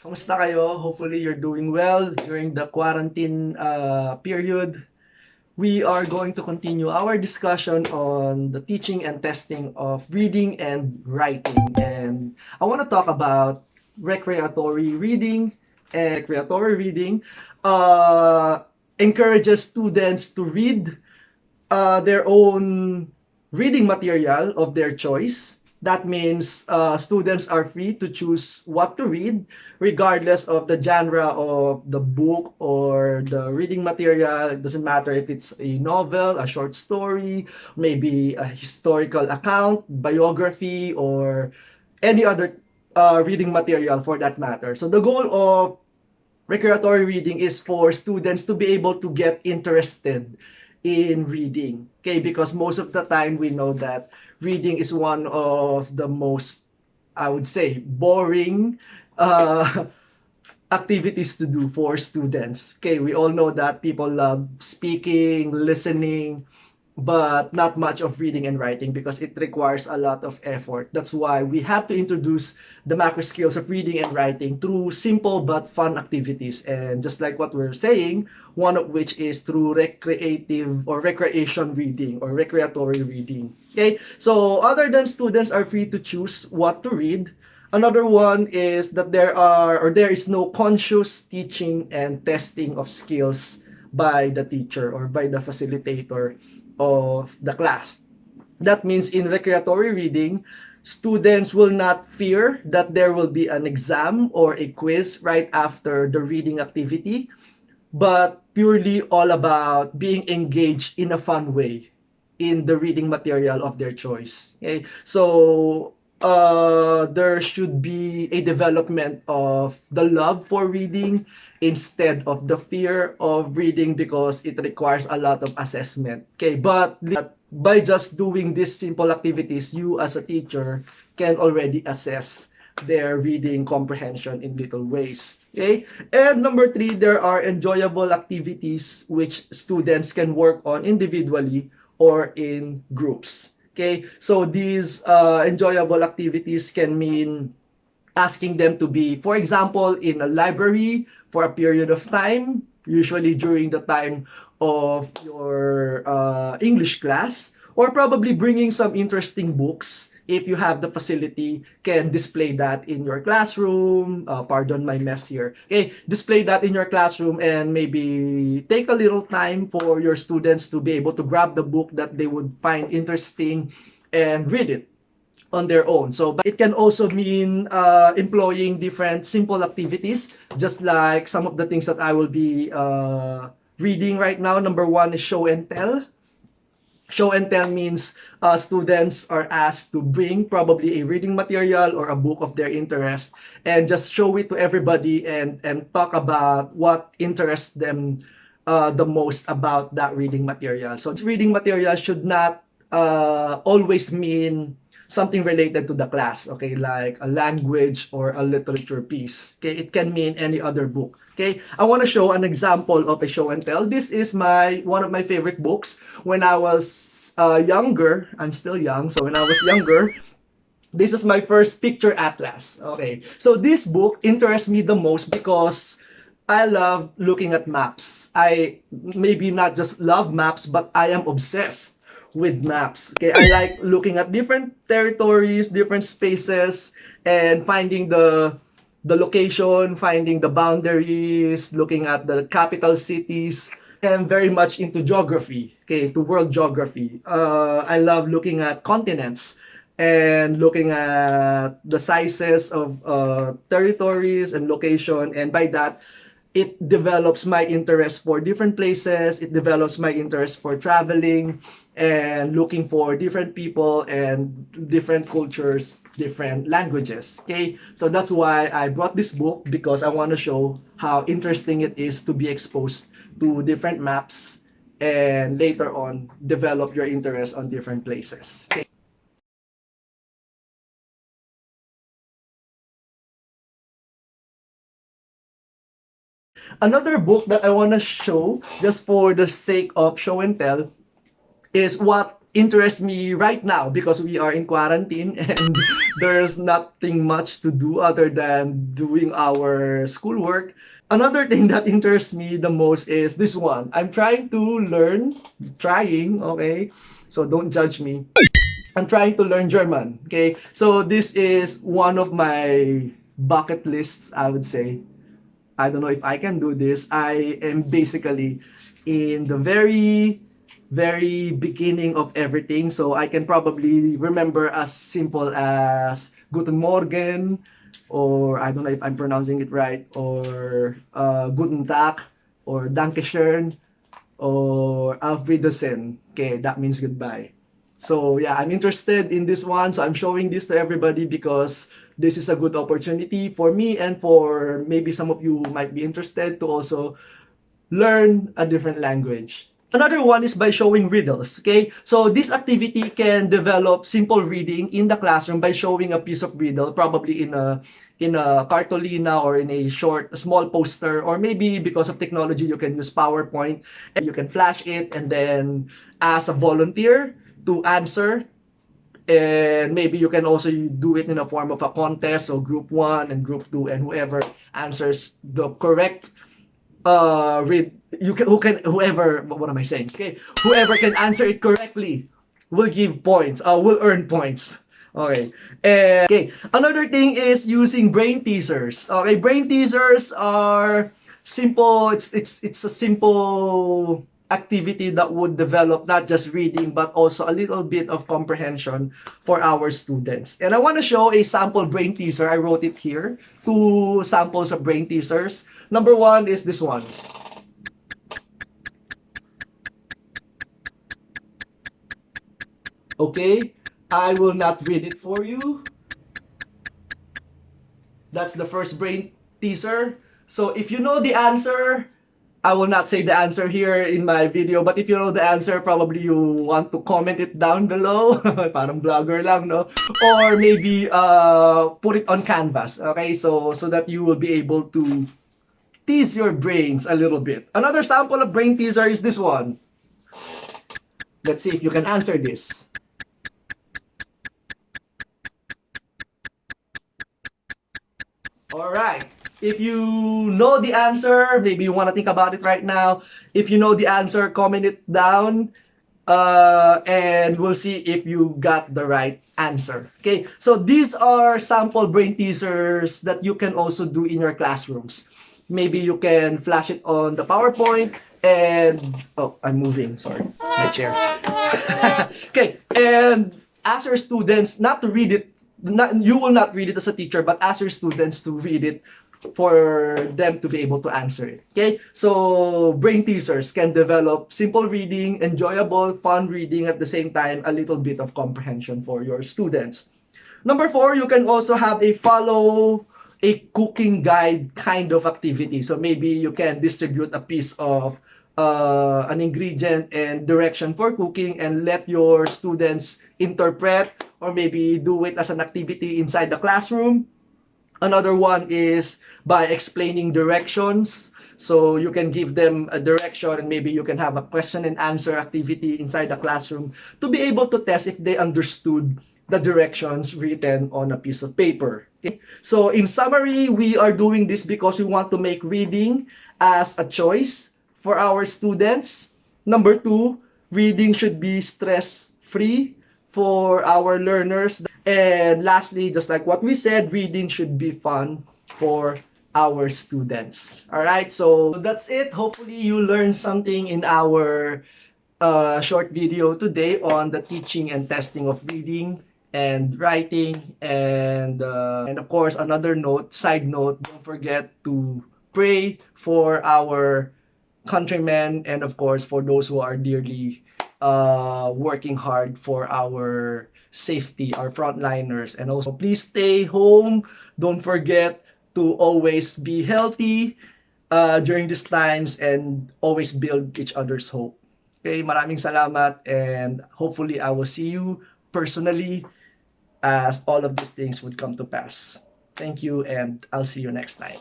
Kamusta kayo? Hopefully you're doing well during the quarantine period. We are going to continue our discussion on the teaching and testing of reading and writing. And I want to talk about recreatory reading. And recreatory reading uh, encourages students to read their own reading material of their choice. That means students are free to choose what to read, regardless of the genre of the book or the reading material. It doesn't matter if it's a novel, a short story, maybe a historical account, biography, or any other reading material for that matter. So the goal of recreatory reading is for students to be able to get interested in reading. Okay, because most of the time we know that reading is one of the most, I would say, boring uh, activities to do for students. Okay, we all know that people love speaking, listening, but not much of reading and writing because it requires a lot of effort. That's why we have to introduce the macro skills of reading and writing through simple but fun activities. And just like what we're saying, one of which is through recreative or recreation reading or recreatory reading. Okay, so other than students are free to choose what to read, another one is that there is no conscious teaching and testing of skills by the teacher or by the facilitator of the class. That means in recreatory reading, students will not fear that there will be an exam or a quiz right after the reading activity, but purely all about being engaged in a fun way in the reading material of their choice. Okay? So there should be a development of the love for reading instead of the fear of reading because it requires a lot of assessment. Okay, but by just doing these simple activities, you as a teacher can already assess their reading comprehension in little ways. Okay? And number three, there are enjoyable activities which students can work on individually or in groups. Okay? So these enjoyable activities can mean asking them to be, for example, in a library for a period of time, usually during the time of your English class, or probably bringing some interesting books if you have the facility, can display that in your classroom. Pardon my mess here. Okay, display that in your classroom and maybe take a little time for your students to be able to grab the book that they would find interesting and read it on their own. So, but it can also mean employing different simple activities, just like some of the things that I will be reading right now. Number one is show and tell. Show and tell means students are asked to bring probably a reading material or a book of their interest and just show it to everybody and talk about what interests them the most about that reading material. So this reading material should not always mean something related to the class, okay, like a language or a literature piece. Okay, it can mean any other book. Okay, I want to show an example of a show and tell. This is one of my favorite books when I was younger. I'm still young, so when I was younger, this is my first picture atlas. Okay, so this book interests me the most because I love looking at maps. I maybe not just love maps, but I am obsessed with maps. Okay, I like looking at different territories, different spaces, and finding the location, finding the boundaries, looking at the capital cities. I am very much into geography, okay, to world geography. I love looking at continents and looking at the sizes of territories and location, and by that, it develops my interest for different places. It develops my interest for traveling and looking for different people and different cultures, different languages. Okay, so that's why I brought this book because I want to show how interesting it is to be exposed to different maps and later on develop your interest on different places. Okay. Another book that I want to show just for the sake of show and tell is what interests me right now because we are in quarantine and there's nothing much to do other than doing our schoolwork. Another thing that interests me the most is this one. I'm trying to learn, okay? So don't judge me. I'm trying to learn German, okay? So this is one of my bucket lists, I would say. I don't know if I can do this. I am basically in the very beginning of everything. So I can probably remember as simple as Guten Morgen, or I don't know if I'm pronouncing it right, or Guten Tag, or Dankeschön, or Auf Wiedersehen. Okay, that means goodbye. So yeah, I'm interested in this one. So I'm showing this to everybody because this is a good opportunity for me and for maybe some of you who might be interested to also learn a different language. Another one is by showing riddles, okay? So this activity can develop simple reading in the classroom by showing a piece of riddle, probably in a cartolina or in a small poster, or maybe because of technology, you can use PowerPoint and you can flash it and then ask a volunteer to answer. And maybe you can also do it in a form of a contest, so group 1 and group 2, and whoever answers the correct read you can whoever what am I saying, okay, whoever can answer it correctly will give points, will earn points, okay. And okay, another thing is using brain teasers. Okay, brain teasers are simple. It's a simple activity that would develop not just reading but also a little bit of comprehension for our students. And I want to show a sample brain teaser. I wrote it here, 2 samples of brain teasers. Number 1 is this one. Okay, I will not read it for you. That's the first brain teaser. So if you know the answer, I will not say the answer here in my video, but if you know the answer, probably you want to comment it down below. Parang vlogger lang, no? Or maybe put it on canvas, okay? So that you will be able to tease your brains a little bit. Another sample of brain teaser is this one. Let's see if you can answer this. All right. If you know the answer, maybe you want to think about it right now. If you know the answer, comment it down. And we'll see if you got the right answer. Okay, so these are sample brain teasers that you can also do in your classrooms. Maybe you can flash it on the PowerPoint and, oh, I'm moving, sorry, my chair. Okay, and ask your students not to read it, you will not read it as a teacher, but ask your students to read it for them to be able to answer it. Okay, so brain teasers can develop simple reading, enjoyable, fun reading, at the same time a little bit of comprehension for your students. Number 4, you can also have a follow a cooking guide kind of activity. So maybe you can distribute a piece of an ingredient and direction for cooking and let your students interpret or maybe do it as an activity inside the classroom. Another one is by explaining directions. So you can give them a direction and maybe you can have a question and answer activity inside the classroom to be able to test if they understood the directions written on a piece of paper. Okay? So in summary, we are doing this because we want to make reading as a choice for our students. Number 2, reading should be stress-free for our learners. And lastly, just like what we said, reading should be fun for our students. All right, so that's it. Hopefully you learned something in our short video today on the teaching and testing of reading and writing. And of course, another note, side note, don't forget to pray for our countrymen and of course for those who are dearly working hard for our safety, our frontliners. And also please stay home. Don't forget to always be healthy during these times and always build each other's hope. Okay, maraming salamat and hopefully I will see you personally as all of these things would come to pass. Thank you and I'll see you next time.